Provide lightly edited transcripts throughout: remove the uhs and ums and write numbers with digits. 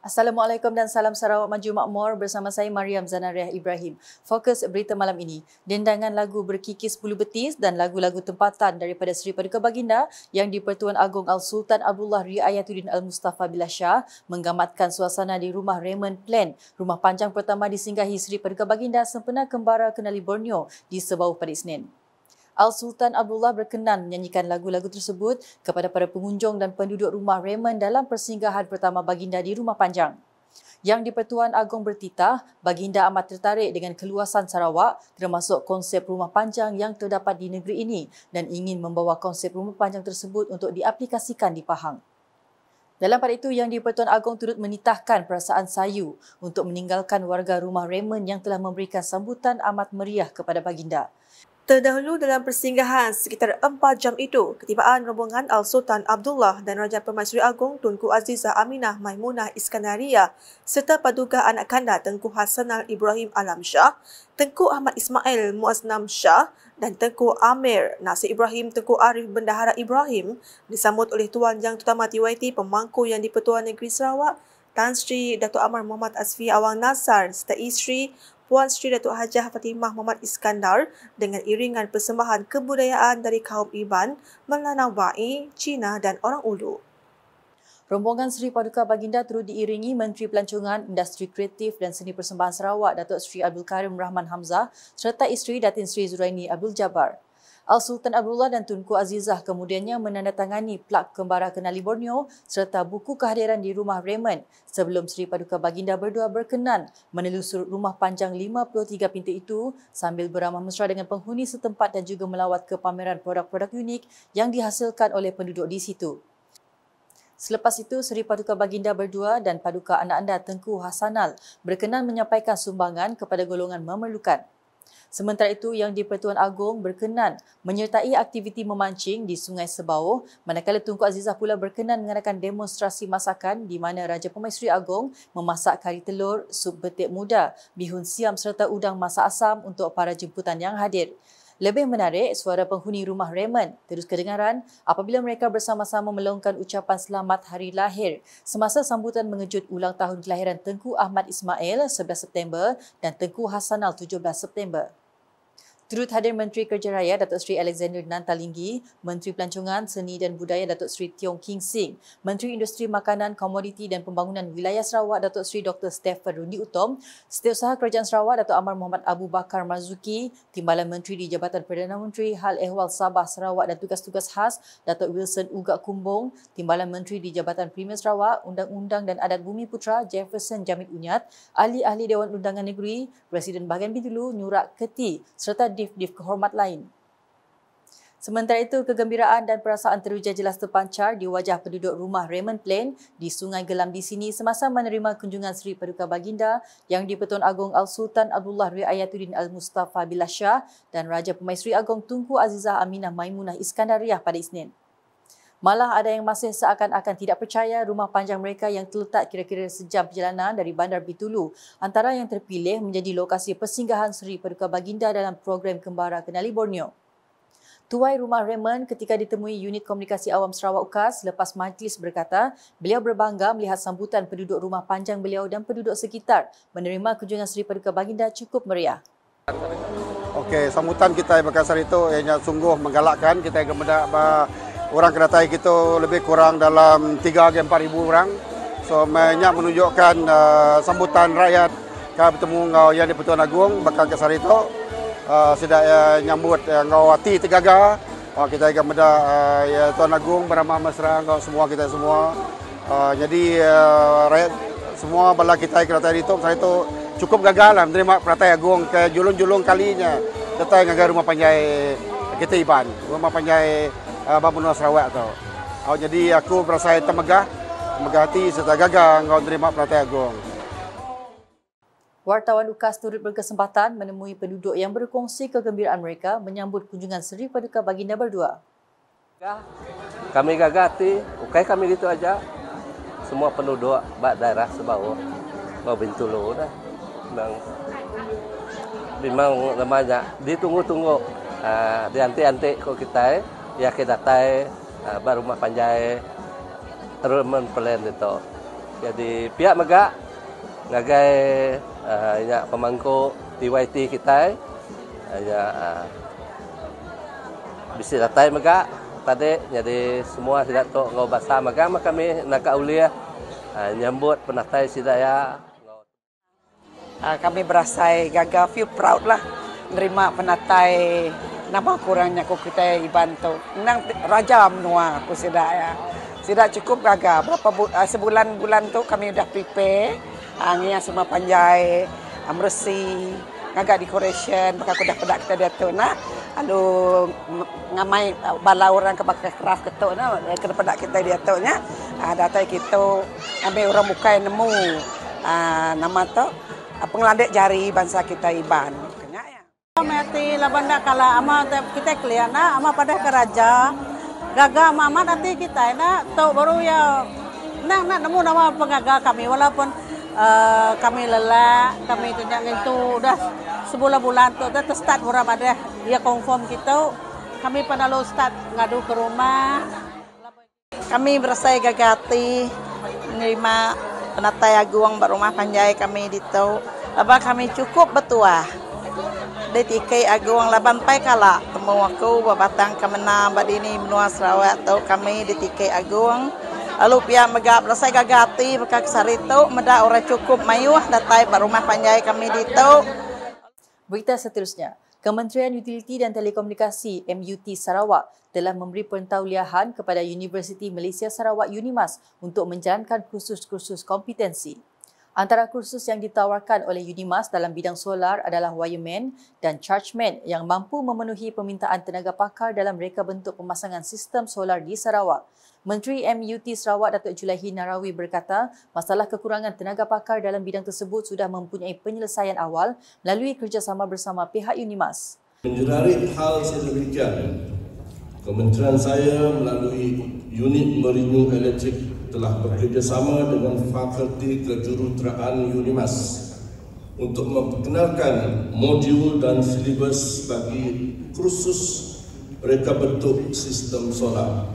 Assalamualaikum dan salam Sarawak Maju Makmur bersama saya Mariam Zanariah Ibrahim. Fokus berita malam ini, dendangan lagu Berkikis Bulu Betis dan lagu-lagu tempatan daripada Seri Paduka Baginda yang di-Pertuan Agong Al-Sultan Abdullah Riayatuddin Al-Mustafa Billah Shah menggamatkan suasana di rumah Raymond Plan, rumah panjang pertama disinggahi Seri Paduka Baginda sempena kembara Kenali Borneo di Sebauh pada Isnin. Al-Sultan Abdullah berkenan menyanyikan lagu-lagu tersebut kepada para pengunjung dan penduduk rumah Raymond dalam persinggahan pertama Baginda di Rumah Panjang. Yang di-Pertuan Agong bertitah, Baginda amat tertarik dengan keluasan Sarawak termasuk konsep rumah panjang yang terdapat di negeri ini dan ingin membawa konsep rumah panjang tersebut untuk diaplikasikan di Pahang. Dalam pada itu, Yang di-Pertuan Agong turut menitahkan perasaan sayu untuk meninggalkan warga rumah Raymond yang telah memberikan sambutan amat meriah kepada Baginda. Terdahulu dalam persinggahan sekitar 4 jam itu, ketibaan rombongan Al-Sultan Abdullah dan Raja Permaisuri Agong Tunku Azizah Aminah Maimunah Iskandaria serta paduka anak kanda Tengku Hassanal Ibrahim Alam Shah, Tengku Ahmad Ismail Muaznam Shah dan Tengku Amir Nasir Ibrahim Tengku Arif Bendahara Ibrahim disambut oleh Tuan Yang Terutama TYT Pemangku Yang di-Pertuan Negeri Sarawak, Tan Sri Datuk Amar Muhammad Asfi Awang Nasar serta isteri Puan Sri Datuk Hajah Fatimah Muhammad Iskandar dengan iringan persembahan kebudayaan dari kaum Iban, Melanau-Bai, Cina dan orang Ulu. Rombongan Seri Paduka Baginda turut diiringi Menteri Pelancongan, Industri Kreatif dan Seni Persembahan Sarawak Datuk Seri Abdul Karim Rahman Hamzah serta isteri Datin Seri Zuraini Abdul Jabbar. Al-Sultan Abdullah dan Tunku Azizah kemudiannya menandatangani plak kembara Kenali Borneo serta buku kehadiran di rumah Raymond sebelum Seri Paduka Baginda berdua berkenan menelusur rumah panjang 53 pintu itu sambil beramah mesra dengan penghuni setempat dan juga melawat ke pameran produk-produk unik yang dihasilkan oleh penduduk di situ. Selepas itu, Seri Paduka Baginda berdua dan paduka anak anda Tengku Hassanal berkenan menyampaikan sumbangan kepada golongan memerlukan. Sementara itu, Yang di-Pertuan Agong berkenan menyertai aktiviti memancing di Sungai Sebauh, manakala Tunku Azizah pula berkenan mengadakan demonstrasi masakan di mana Raja Permaisuri Agong memasak kari telur, sup betik muda, bihun siam serta udang masak asam untuk para jemputan yang hadir. Lebih menarik, suara penghuni rumah Raymond terus kedengaran apabila mereka bersama-sama melongkan ucapan selamat hari lahir semasa sambutan mengejut ulang tahun kelahiran Tengku Ahmad Ismail 11 September dan Tengku Hassanal 17 September. Turut hadir Menteri Kerja Raya Datuk Seri Alexander Nantalinggi, Menteri Pelancongan, Seni dan Budaya Datuk Seri Tiong King Sing, Menteri Industri Makanan, Komoditi dan Pembangunan Wilayah Sarawak Datuk Seri Dr. Stephen Rundi Utom, Setiausaha Kerajaan Sarawak Datuk Amar Muhammad Abu Bakar Marzuki, Timbalan Menteri di Jabatan Perdana Menteri Hal Ehwal Sabah Sarawak dan Tugas-Tugas Khas Datuk Wilson Ugak Kumbong, Timbalan Menteri di Jabatan Premier Sarawak, Undang-Undang dan Adat Bumi Putra Jefferson Jamit Unyat, Ahli-Ahli Dewan Undangan Negeri, Presiden Bahagian Bintulu Nurak Keti serta div kehormat lain. Sementara itu, kegembiraan dan perasaan teruja jelas terpancar di wajah penduduk rumah Raymond Plan di Sungai Gelam di sini semasa menerima kunjungan Seri Paduka Baginda Yang di-Pertuan Agong Al-Sultan Abdullah Riayatuddin Al-Mustafa Billah Shah dan Raja Permaisuri Agong Tunku Azizah Aminah Maimunah Iskandariah pada Isnin. Malah ada yang masih seakan-akan tidak percaya rumah panjang mereka yang terletak kira-kira sejam perjalanan dari Bandar Bintulu antara yang terpilih menjadi lokasi persinggahan Seri Paduka Baginda dalam program Kembara Kenali Borneo. Tuai rumah Raymond ketika ditemui Unit Komunikasi Awam Sarawak UKAS selepas majlis berkata, beliau berbangga melihat sambutan penduduk rumah panjang beliau dan penduduk sekitar menerima kunjungan Seri Paduka Baginda cukup meriah. Okey, sambutan kita di Makassar itu sungguh menggalakkan. Kita orang kedatangan kita lebih kurang dalam 3 ke 4 ribu orang. So, banyak menunjukkan sambutan rakyat ke bertemu dengan Yang di-Pertuan Agong bakal ke Sarito. Sudah nyambut ngawati tegaga. Kita akan benda Tuan Agong beramah mesra dengan semua kita semua. Jadi rakyat semua bala kita kedatangan itu Sarito cukup gagal lah menerima Peratai Agong ke julung-julung kalinya. Datang dengan rumah panjai kita Iban, rumah panjai Bambunua Sarawak tu. Jadi aku berasa termegah hati serta gagah engkau terima Peratai Agong. Wartawan UKAS turut berkesempatan menemui penduduk yang berkongsi kegembiraan mereka menyambut kunjungan Seri Paduka Baginda berdua. Kami gagah hati, ukai kami gitu aja. Semua penduduk daerah Sebauh, Bau Bintulu dah. Memang namanya ditunggu-tunggu, dianti-anti kok kita ya kita tai baru rumah panjai Raymond Plan itu. Jadi pihak megak ngagai nya pemangku TYT kita nya bisi datai megak tadi jadi semua tidak tok ngau bahasa megak kami nak ulia nyambut penatai sidaya. Kami berasa gagah feel proud lah menerima penatai nama kurangnya aku kita dibantu. Nang raja menua aku tidak cukup gagah. Sebulan-bulan tu kami dah prepare. Angin semua panjai, bersih, gagah decoration, maka aku dah pedak kita dia tu nah. Lalu ngamai bala orang ke pakai craft ketuk nah, kena pedak kita dia tu nya. Datai kita ambil orang bukai nemu nama tu pengelandek jari bangsa kita Iban. Mati labanda kala ama kita kliana ama pada keraja gagal mama nanti kita nak tahu baru ya nak nemu nama pengagal kami walaupun kami lelah kami tidak itu udah sebulan-bulan tu dah start murah pada dia confirm kita kami pada lo start ngadu ke rumah kami berasa gagati menerima penatai agung berumah panjai kami di tu laba kami cukup betua DTK agung laban pai kala temu aku babatang kamena badini menua Sarawak tu kami DTK agung lalu pihak megap rasai gagati maka sarito meda orang cukup mayuh datai berumah panjai kami di tu. Berita seterusnya, Kementerian Utiliti dan Telekomunikasi MUT Sarawak telah memberi pentauliahan kepada Universiti Malaysia Sarawak UNIMAS untuk menjalankan kursus-kursus kompetensi. Antara kursus yang ditawarkan oleh UNIMAS dalam bidang solar adalah wireman dan chargeman yang mampu memenuhi permintaan tenaga pakar dalam reka bentuk pemasangan sistem solar di Sarawak. Menteri MUT Sarawak Datuk Julaihi Narawi berkata, masalah kekurangan tenaga pakar dalam bidang tersebut sudah mempunyai penyelesaian awal melalui kerjasama bersama pihak UNIMAS. Menjelaskan hal sedemikian, kementerian saya melalui unit Merinyu Elektrik telah bekerjasama dengan Fakulti Kejuruteraan UNIMAS untuk memperkenalkan modul dan silibus bagi kursus reka bentuk sistem solar.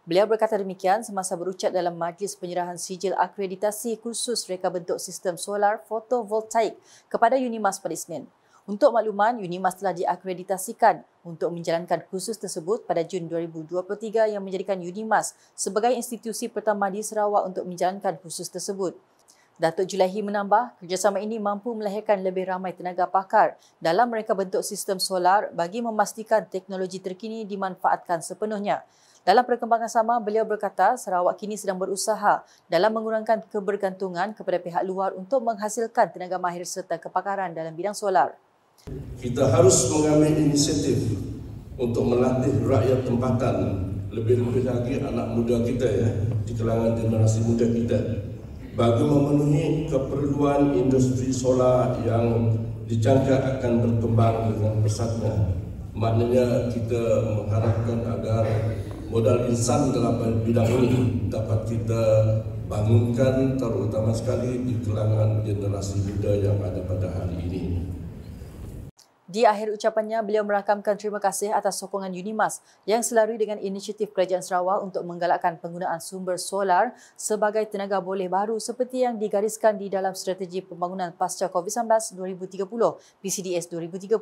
Beliau berkata demikian semasa berucap dalam majlis penyerahan sijil akreditasi kursus reka bentuk sistem solar fotovoltaik kepada UNIMAS pada Isnin. Untuk makluman, UNIMAS telah diakreditasikan untuk menjalankan kursus tersebut pada Jun 2023 yang menjadikan UNIMAS sebagai institusi pertama di Sarawak untuk menjalankan kursus tersebut. Datuk Julaihi menambah, kerjasama ini mampu melahirkan lebih ramai tenaga pakar dalam mereka bentuk sistem solar bagi memastikan teknologi terkini dimanfaatkan sepenuhnya. Dalam perkembangan sama, beliau berkata Sarawak kini sedang berusaha dalam mengurangkan kebergantungan kepada pihak luar untuk menghasilkan tenaga mahir serta kepakaran dalam bidang solar. Kita harus mengambil inisiatif untuk melatih rakyat tempatan, lebih-lebih lagi anak muda kita di kalangan generasi muda kita bagi memenuhi keperluan industri solar yang dijangka akan berkembang dengan pesatnya. Maknanya kita mengharapkan agar modal insan dalam bidang ini dapat kita bangunkan terutama sekali di kalangan generasi muda yang ada pada hari ini. Di akhir ucapannya, beliau merakamkan terima kasih atas sokongan UNIMAS yang selarui dengan inisiatif Kerajaan Sarawak untuk menggalakkan penggunaan sumber solar sebagai tenaga boleh baru seperti yang digariskan di dalam Strategi Pembangunan Pasca COVID-19 2030 PCDS 2030.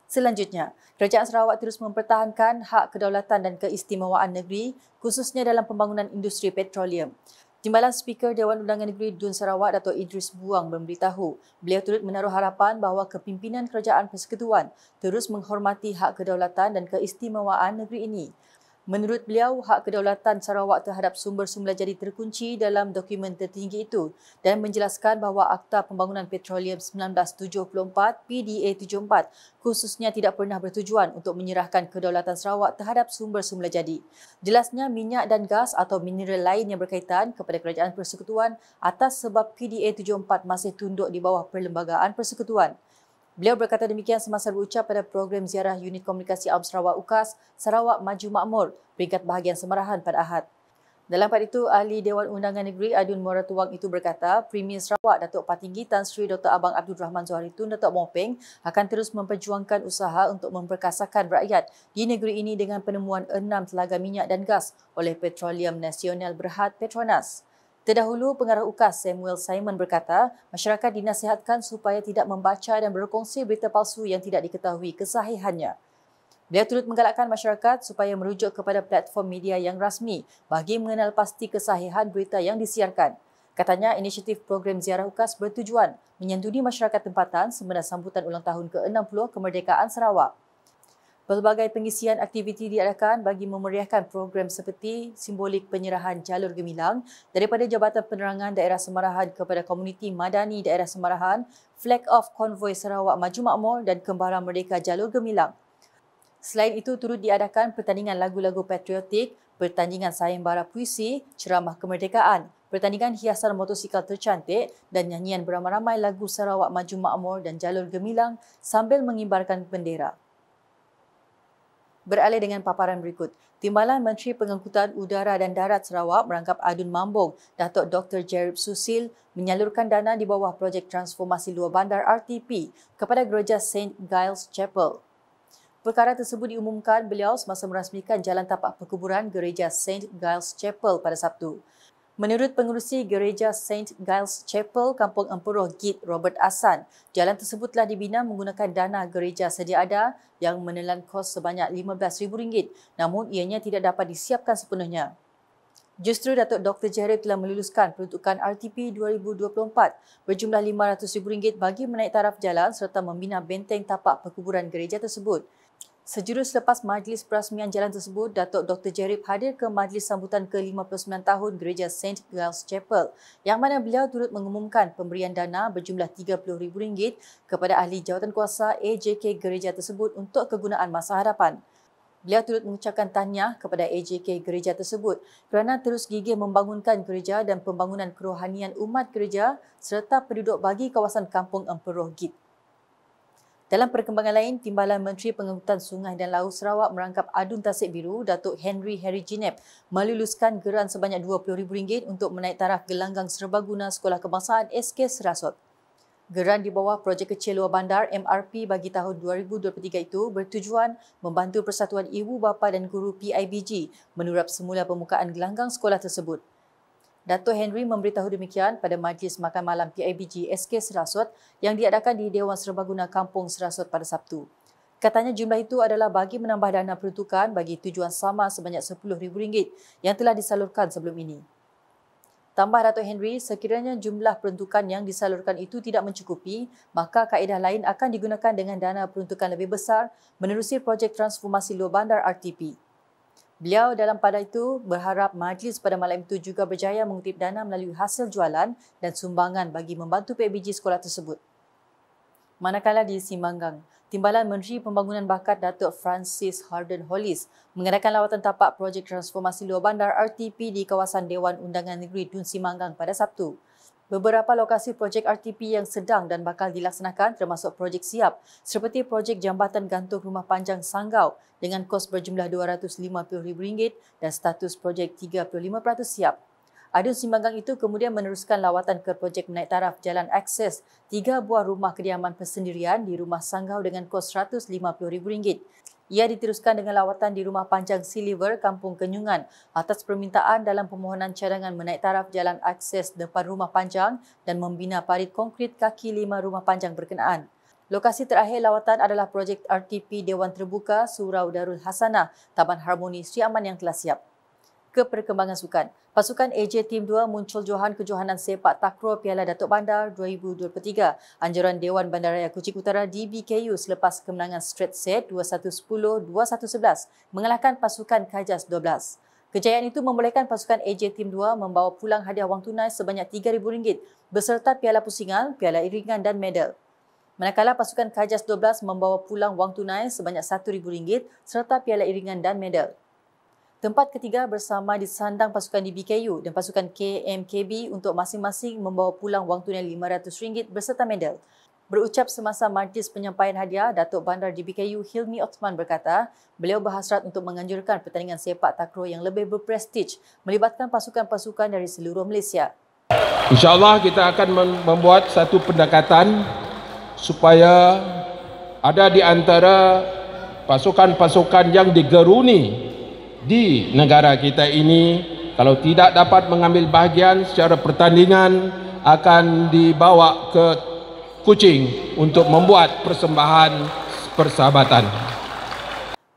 Selanjutnya, Kerajaan Sarawak terus mempertahankan hak kedaulatan dan keistimewaan negeri khususnya dalam pembangunan industri petroleum. Timbalan Speaker Dewan Undangan Negeri Dun Sarawak Datuk Idris Buang memberitahu beliau turut menaruh harapan bahawa kepimpinan Kerajaan Persekutuan terus menghormati hak kedaulatan dan keistimewaan negeri ini. Menurut beliau, hak kedaulatan Sarawak terhadap sumber-sumber jadi terkunci dalam dokumen tertinggi itu dan menjelaskan bahawa Akta Pembangunan Petroleum 1974 PDA 74 khususnya tidak pernah bertujuan untuk menyerahkan kedaulatan Sarawak terhadap sumber-sumber jadi. Jelasnya minyak dan gas atau mineral lain yang berkaitan kepada Kerajaan Persekutuan atas sebab PDA 74 masih tunduk di bawah Perlembagaan Persekutuan. Beliau berkata demikian semasa berucap pada program ziarah Unit Komunikasi Awam Sarawak UKAS Sarawak Maju Makmur peringkat bahagian Semarahan pada Ahad. Dalam pada itu, Ahli Dewan Undangan Negeri Adun Moratuwang itu berkata, Premier Sarawak Datuk Patinggi Tan Sri Dr. Abang Abdul Rahman Zuhari Tun Datuk Mopeng akan terus memperjuangkan usaha untuk memperkasakan rakyat di negeri ini dengan penemuan 6 telaga minyak dan gas oleh Petroleum Nasional Berhad Petronas. Terdahulu, Pengarah UKAS Samuel Simon berkata, masyarakat dinasihatkan supaya tidak membaca dan berkongsi berita palsu yang tidak diketahui kesahihannya. Beliau turut menggalakkan masyarakat supaya merujuk kepada platform media yang rasmi bagi mengenal pasti kesahihan berita yang disiarkan. Katanya, inisiatif program ziarah UKAS bertujuan menyantuni masyarakat tempatan sempena sambutan ulang tahun ke-60 kemerdekaan Sarawak. Pelbagai pengisian aktiviti diadakan bagi memeriahkan program seperti simbolik penyerahan jalur gemilang daripada Jabatan Penerangan Daerah Semarahan kepada Komuniti Madani Daerah Semarahan, Flag Off Konvoi Sarawak Maju Makmur dan Kembara Merdeka Jalur Gemilang. Selain itu, turut diadakan pertandingan lagu-lagu patriotik, pertandingan sayembara puisi, ceramah kemerdekaan, pertandingan hiasan motosikal tercantik dan nyanyian beramai-ramai lagu Sarawak Maju Makmur dan Jalur Gemilang sambil mengibarkan bendera. Beralih dengan paparan berikut, Timbalan Menteri Pengangkutan Udara dan Darat Sarawak merangkap Adun Mambong, Datuk Dr. Jerib Susil menyalurkan dana di bawah projek transformasi luar bandar RTP kepada Gereja St. Giles Chapel. Perkara tersebut diumumkan beliau semasa merasmikan jalan tapak perkuburan Gereja St. Giles Chapel pada Sabtu. Menurut pengerusi Gereja St. Giles Chapel, Kampung Emperoh Git Robert Asan, jalan tersebut telah dibina menggunakan dana gereja sedia ada yang menelan kos sebanyak RM15,000, namun ianya tidak dapat disiapkan sepenuhnya. Justru Datuk Dr. Jerib telah meluluskan peruntukan RTP 2024 berjumlah RM500,000 bagi menaik taraf jalan serta membina benteng tapak perkuburan gereja tersebut. Sejurus selepas majlis perasmian jalan tersebut, Datuk Dr. Jerib hadir ke majlis sambutan ke-59 tahun Gereja St. Giles Chapel yang mana beliau turut mengumumkan pemberian dana berjumlah RM30,000 kepada ahli jawatankuasa AJK gereja tersebut untuk kegunaan masa hadapan. Beliau turut mengucapkan tahniah kepada AJK gereja tersebut kerana terus gigih membangunkan gereja dan pembangunan kerohanian umat gereja serta penduduk bagi kawasan Kampung Emperoh Git. Dalam perkembangan lain, Timbalan Menteri Pengangkutan Sungai dan Laut Sarawak merangkap Adun Tasik Biru, Datuk Henry Jinep meluluskan geran sebanyak RM20,000 untuk menaik taraf gelanggang serbaguna Sekolah Kebangsaan SK Serasot. Geran di bawah Projek Kecil Luar Bandar MRP bagi tahun 2023 itu bertujuan membantu Persatuan Ibu Bapa dan Guru PIBG menurap semula pembukaan gelanggang sekolah tersebut. Dato' Henry memberitahu demikian pada Majlis Makan Malam PIBG SK Serasot yang diadakan di Dewan Serbaguna Kampung Serasot pada Sabtu. Katanya jumlah itu adalah bagi menambah dana peruntukan bagi tujuan sama sebanyak RM10,000 yang telah disalurkan sebelum ini. Tambah Dato' Henry, sekiranya jumlah peruntukan yang disalurkan itu tidak mencukupi, maka kaedah lain akan digunakan dengan dana peruntukan lebih besar menerusi projek transformasi luar bandar RTP. Beliau dalam pada itu berharap majlis pada malam itu juga berjaya mengutip dana melalui hasil jualan dan sumbangan bagi membantu PIBG sekolah tersebut. Manakala di Simbanggang, Timbalan Menteri Pembangunan Bakat Datuk Francis Harden Hollis mengadakan lawatan tapak projek transformasi luar bandar RTP di kawasan Dewan Undangan Negeri Dun Simbanggang pada Sabtu. Beberapa lokasi projek RTP yang sedang dan bakal dilaksanakan termasuk projek siap seperti projek Jambatan Gantung Rumah Panjang Sanggau dengan kos berjumlah RM250,000 dan status projek 35% siap. Adun Simbanggang itu kemudian meneruskan lawatan ke projek menaik taraf jalan akses 3 buah rumah kediaman persendirian di Rumah Sanggau dengan kos RM150,000. Ia diteruskan dengan lawatan di Rumah Panjang Silver, Kampung Kenyungan atas permintaan dalam permohonan cadangan menaik taraf jalan akses depan Rumah Panjang dan membina parit konkrit kaki 5 Rumah Panjang berkenaan. Lokasi terakhir lawatan adalah projek RTP Dewan Terbuka Surau Darul Hasanah, Taman Harmoni Sri Aman yang telah siap. Ke perkembangan sukan. Pasukan AJ Tim 2 muncul johan kejohanan sepak takraw Piala Datuk Bandar 2023 anjuran Dewan Bandaraya Kuching Utara DBKU selepas kemenangan straight set 21-10, 21-11 mengalahkan pasukan Kajas 12. Kejayaan itu membolehkan pasukan AJ Tim 2 membawa pulang hadiah wang tunai sebanyak RM3,000 beserta piala pusingan, piala iringan dan medal. Manakala pasukan Kajas 12 membawa pulang wang tunai sebanyak RM1,000 serta piala iringan dan medal. Tempat ketiga bersama disandang pasukan DBKU dan pasukan KMKB untuk masing-masing membawa pulang wang tunai RM500 beserta medal. Berucap semasa majlis penyampaian hadiah, Datuk Bandar DBKU Hilmi Othman berkata, beliau berhasrat untuk menganjurkan pertandingan sepak takraw yang lebih berprestij melibatkan pasukan-pasukan dari seluruh Malaysia. InsyaAllah kita akan membuat satu pendekatan supaya ada di antara pasukan-pasukan yang digeruni di negara kita ini, kalau tidak dapat mengambil bahagian secara pertandingan, akan dibawa ke Kuching untuk membuat persembahan persahabatan.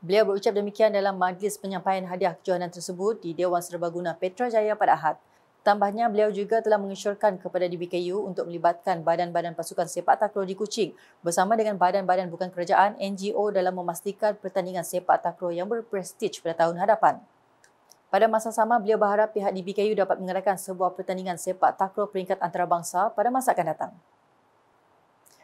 Beliau berucap demikian dalam majlis penyampaian hadiah kejohanan tersebut di Dewan Serbaguna Petrajaya pada Ahad. Tambahnya, beliau juga telah mengisyorkan kepada DBKU untuk melibatkan badan-badan pasukan sepak takraw di Kuching bersama dengan badan-badan bukan kerajaan NGO dalam memastikan pertandingan sepak takraw yang berprestij pada tahun hadapan. Pada masa sama, beliau berharap pihak DBKU dapat mengadakan sebuah pertandingan sepak takraw peringkat antarabangsa pada masa akan datang.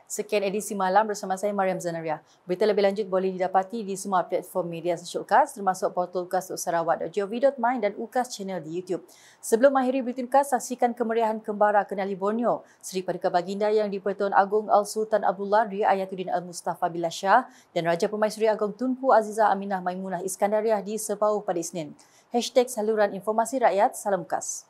Sekian edisi malam bersama saya Mariam Zanaria. Berita lebih lanjut boleh didapati di semua platform media sosial UKAS termasuk portal ukas.sarawak.gov.my dan UKAS channel di YouTube. Sebelum mengakhiri berita UKAS, saksikan kemeriahan kembara Kenali Borneo, Seri Paduka Baginda yang di-Pertuan Agong Al-Sultan Abdullah Ria Ayatuddin Al-Mustafa Billah Shah dan Raja Permaisuri Agong Tunku Azizah Aminah Maimunah Iskandariah di Sepauh pada Isnin. #Saluran Informasi Rakyat, Salam UKAS.